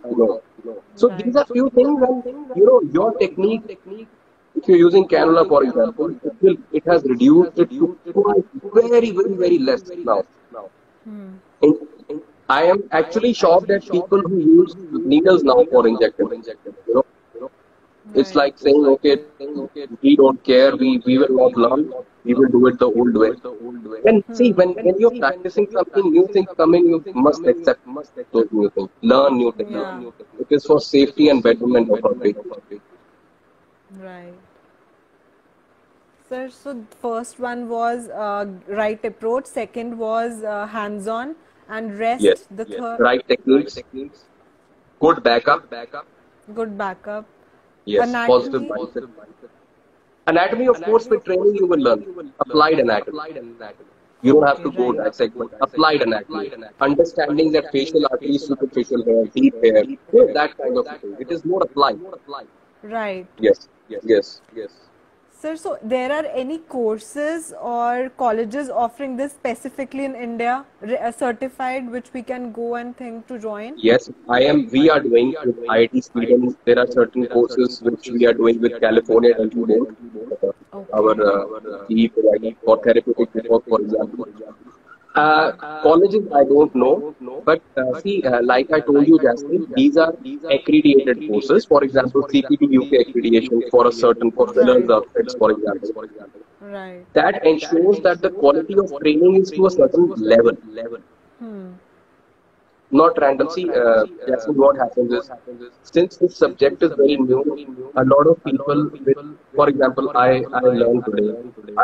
So these Right. are few things, and your technique. If you're using cannula, for example, it has reduced it to quite very less now. Hmm. In I am actually shocked at people who use needles now for injecting. You know, it's Right. like saying, okay, we don't care, we will not learn, we will do it the old way. Then see, Hmm. when you're practicing something, new things come in, you must accept those new things, learn new techniques. Yeah. It is for safety and betterment of our patients. Right. Sir, so first one was right approach, second was hands-on, and Yes, rest the third right techniques, good backup, good backup. yes, positive Anatomy. mindset. Anatomy, of course, with training you will learn. Applied anatomy. You don't have Okay, to go right. dissect, but applied anatomy. Understanding that facial arteries, superficial hair, deep hair, that kind of thing. It is more applied. Right. Yes, yes. Sir, so there are any courses or colleges offering this specifically in India, certified, which we can go and think to join? Yes, I am. We are doing with IIT Sweden. There are certain courses which we are doing with California Dental Board, our Okay. CE provider for therapeutic work, for example. Colleges, I don't know, but see, like I told you, Jasmine, these are accredited courses. For example, CPT UK accreditation for a certain for fillers Right. outfits, for example, Right. that ensures that the quality of training is to a certain level, Hmm. not random. See, Jasmine, what happens is since this subject is very new, a lot of people with, for example, I learned today,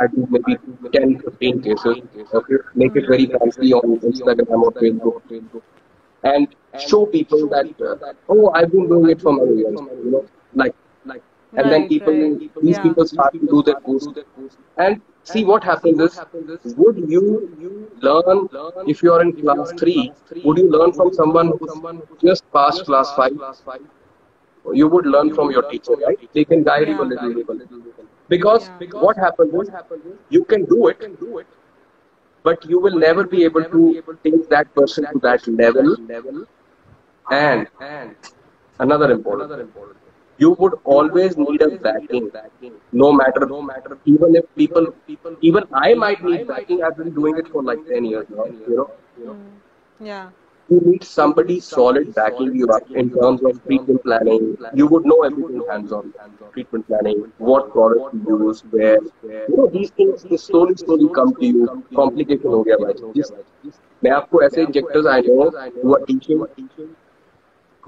I do maybe 10, 15 cases, okay, make it very fancy on Instagram or Facebook, and show people that, oh, I've been doing it for many years, like, and then Right, right. these Yeah. people start to do their course, and see what happens is, would you learn if you are in class 3, would you learn from someone who's just passed class 5? You would learn from your teacher, right? They can guide you a Yeah. little bit. Because Yeah. what happens is, you can do it, but you will never be able to take that person to that level. And another important thing, you would always need a backing, no matter, even if people, even I might need backing. I've been doing it for like 10 years now. Hmm. Yeah. You need somebody solid backing you up in terms of treatment planning. You would know everything hands on treatment planning, what product to use, where. These things, they slowly come to you. Complication हो गया भाई. मैं आपको ऐसे injectors I know who are teaching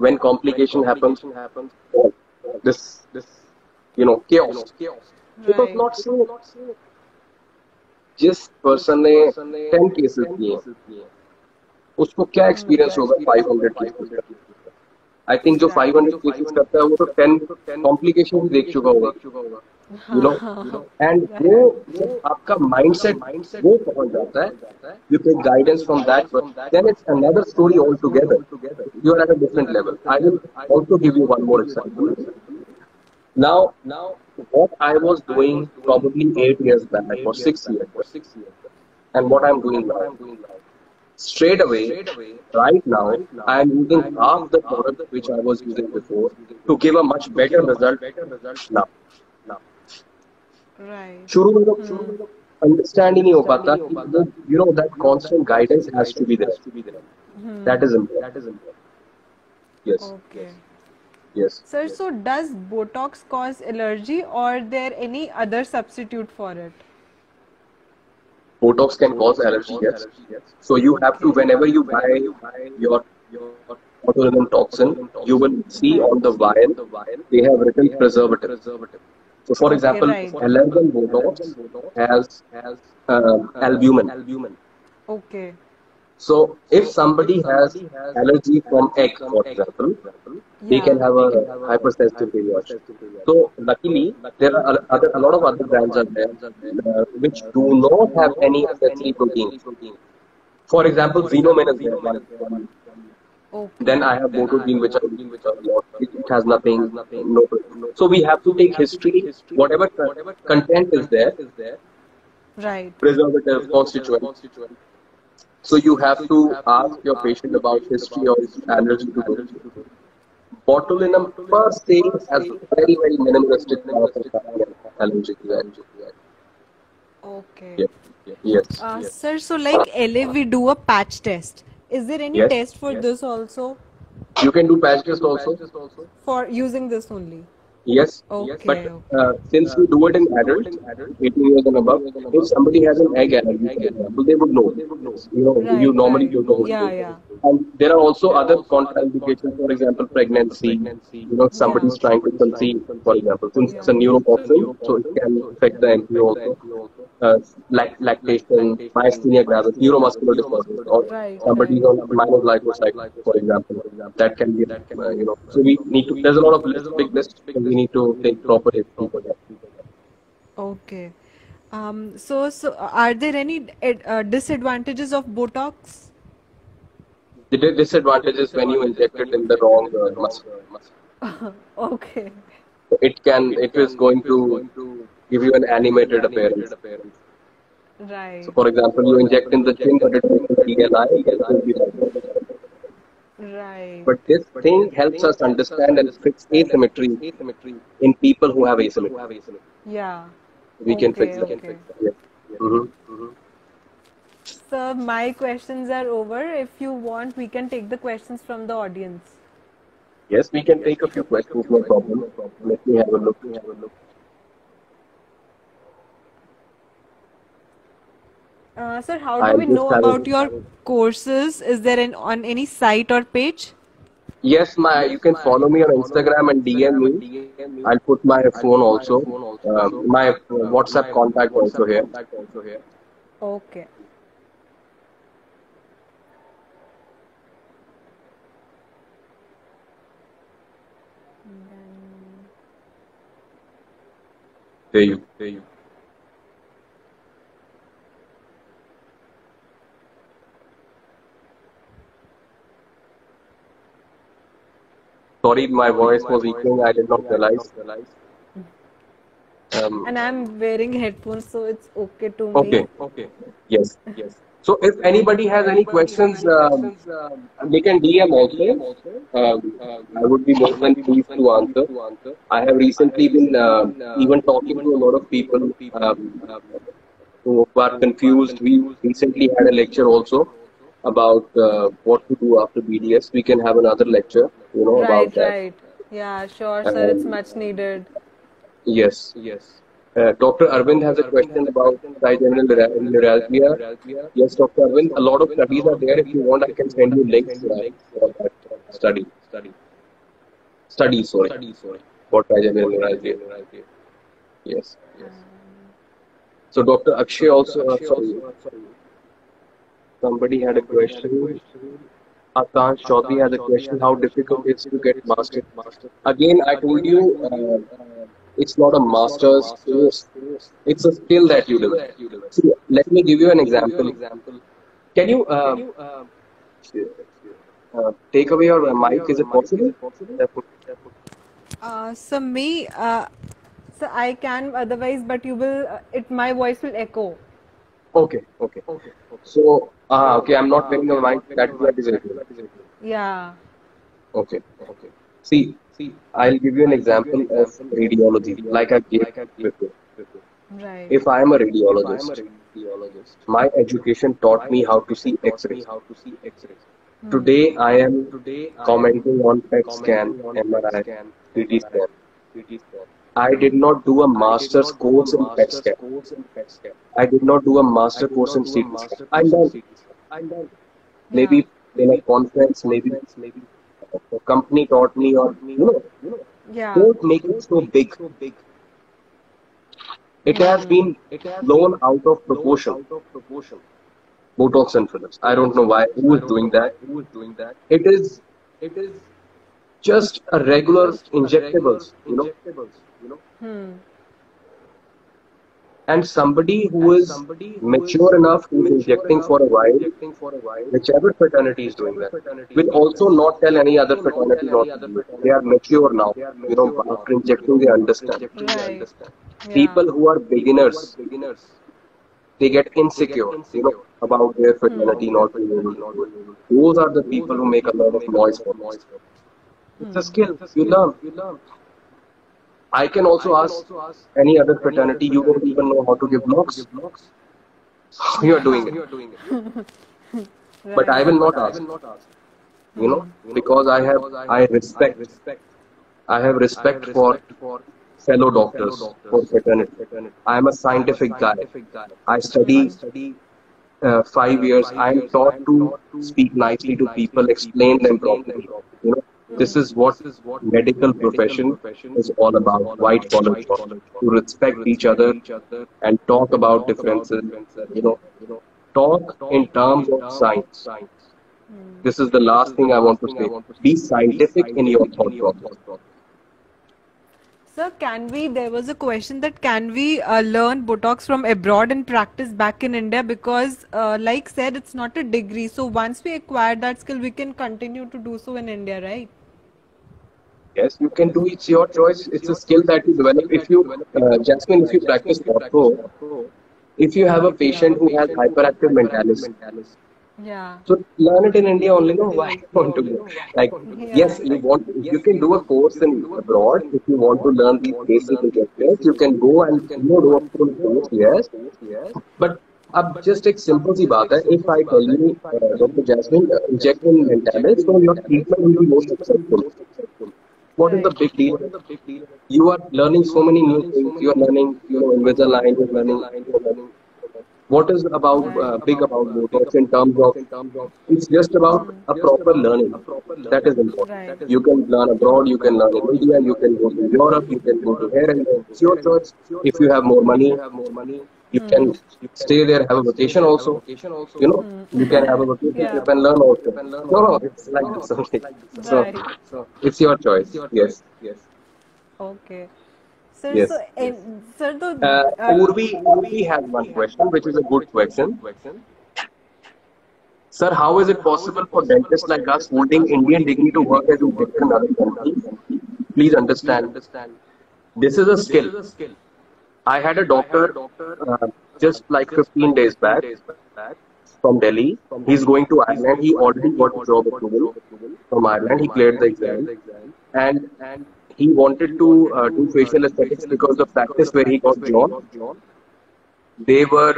when complication happens, oh, this, chaos. It was Right. not so. जिस person ने 10 cases किए, उसको क्या एक्सपीरियंस होगा 500 केसेस का? आई थिंक जो 500 Exactly. केसेस करता है वो तो 10 कॉम्प्लिकेशन भी देख चुका होगा, यू नो एंड वो Right. जब आपका माइंडसेट वो पहुंच जाता है, you take guidance from that, then it's another story all together. You are at a different level. I will also give you one more example. Now, what I was doing probably 8 years back or 6 years back, and what I'm doing now, straight away, right now, I'm using half the product which I was using before to give a much better result now. Right. शुरू में तो understand ही नहीं हो पाता कि that constant guidance has to be there. That is important. Yes. Okay. Yes. Sir, so does Botox cause allergy or there any other substitute for it? Botox can cause allergy, yes. So you have to, whenever you buy your botulinum toxin, you will see on the vial, they have written preservative. So for Okay, example, right. Allergan Botox has albumin. Okay. So if somebody has allergy from egg, for example, they can Yeah. have a hypersensitivity reaction. So luckily, there are a lot of other brands are there which do not have any unnecessary protein. For example, Xenomin is there. Then Okay. I have Botuline, which are lot. It has nothing, no. So we have to take history, whatever content is there, Right. preservative, constituent. So you have to ask your patient about history of allergy to those. Botulinum per se has very minimalistic kind of allergy to that. Okay. Yeah. Yes. Sir, so like LA, we do a patch test. Is there any Yes. test for this also You can do patch test also. for using this only? Yes. Okay. But Okay. since we do it in adults, 18 years and above, if somebody has an egg allergy, for example, they would know. You Right, normally right. you don't. Yeah, yeah. And there are also other contraindications, for example, pregnancy. Somebody's Yeah. trying to conceive, for example, since it's a neurotoxin, so it can affect the embryo also. Lactation, myasthenia gravis, neuromuscular disorders, or Right, somebody's right. on minor glyphosate, for example, that can be, So we need to. There's a lot of big list, and we need to take proper history for that. Okay. So are there any disadvantages of Botox? The disadvantage is when you inject it in the wrong muscle. Okay. It is going to give you an animated appearance. So, Right. for example, you inject in the chin, but it will be DLI, then it will be like that. Right. But this thing helps us understand and fix asymmetry in people who have asymmetry. Yeah. We can fix Okay, that. okay. Yes. Hmm. So my questions are over. If you want, we can take the questions from the audience. Yes, we can take a few questions, no problem. Let me have a look. Sir, how do I'll we just know have a about your courses? Is there on any site or page? yes, my you can follow me on Instagram and DM me. I'll put my phone also, my WhatsApp contact also here. Okay. Then, There you. Sorry, my voice was echoing. I did not realize. and Um, I'm wearing headphones, so it's okay to okay. me. Yes. So if anybody has any questions, they can DM also. I would be more than pleased to answer. I have recently been even talking to a lot of people who are confused. We recently had a lecture also about what to do after BDS. We can have another lecture, about Right, that. right. Yeah, sure, sir. It's Um, much needed. yes. Dr. Arvind has a question about trigeminal neuralgia. Yes, Dr. Arvind, a lot of studies are there. If you want, I can send you links for that study. Studies, sorry, for trigeminal neuralgia. Yes. So Dr. Akshay also, sorry, somebody had a question. Akash Chaudhary has a question. How difficult it is to get master? Again, I told you, it's not a master's course. It's a skill that you develop. See, let me give you an example. Can you take away your mic? Is it possible? So me, so I can otherwise, but you will, my voice will echo. Okay, okay. So, okay, I'm not wearing a mic. That is why it is echoing. Yeah. Okay. See, I'll give you an example of radiology, like I gave before. Right. If I am a radiologist, my education taught me how to see X-rays. Today, I am commenting on PET scan, MRI, CT scan. I did not do a master's course in PET scan. I did not do a master course in CT scan. I'm done. Yeah. Maybe in a conference, maybe a company taught me, or Yeah. don't make it so big. It has Hmm. been blown out of proportion. Botox and fillers. I don't know why. Who is doing that? It is just a regular injectables, Hmm. and somebody who is mature enough, who is injecting for a while, whichever fraternity is doing that, will also not tell any other fraternity not to do it. They are mature now. After injecting, they understand. Right. Yeah. People who are beginners, they get insecure, about their fraternity not being able to do it. Those are the people who make a lot of noise for us. It's a skill you learn. I can also ask any other fraternity, you don't even know how to give blocks. You are doing it. But I Right. will not ask, because I have respect for fellow doctors, for fraternity. I am a scientific guy. I study 5 years. I am taught to speak nicely to people, explain them properly. This is what medical profession is all about, white collar job. To respect each other and talk about differences, you know, talk in terms of science. This is the last thing I want to say. Be scientific in your thought process. Sir, there was a question that can we learn Botox from abroad and practice back in India? Because, like said, it's not a degree. So once we acquire that skill, we can continue to do so in India, right? Yes, you can do. It's your choice. It's a skill that you develop. If you, Jasmine, if you practice ortho, if you have a patient who has hyperactive mentality, Yeah. so learn it in India only. No, why you want to go? Like, Yeah. yes, you want. You can do a course in abroad if you want to learn these basic injections. You can go and do a full course. Yes, but अब just एक simple सी बात है. If I tell you, Dr. Jasmine, inject in mentality, so your treatment will be more successful. What is the Right. big deal? You are learning so many new things. You are learning, Invisalign. You're learning. What is about Right. big about Botox in terms of it's just about a proper learning. That is important. Right. You can learn abroad. You can learn in India. You can go to Europe. You can go to here and there. It's your choice. If you have more money, you can stay there, have a vacation also. You can have a vacation Yeah. trip and learn also. No, it's like this only. So Right. it's your choice. Yes, Okay. Sir, yes. sir, Urvi has one question, which is a good question. Sir, how is it possible for dentists like us holding Indian degree to work as a dentist in other countries? Please understand, this is a skill. I had a doctor just like 15 days back from Delhi. He's going to Ireland. He already got a job approval from Ireland. He cleared the exam. And he wanted to do facial aesthetics because the practice where he got job, they were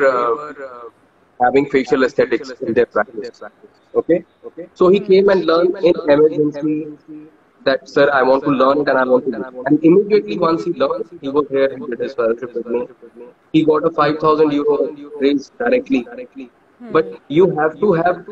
having facial aesthetics in their practice. Okay. So he came and learned in emergency that, sir, I want to learn it and I want to do. And immediately once he learned, he was here, he did his fellowship with me. He got a 5,000 euro raise directly. But you have to have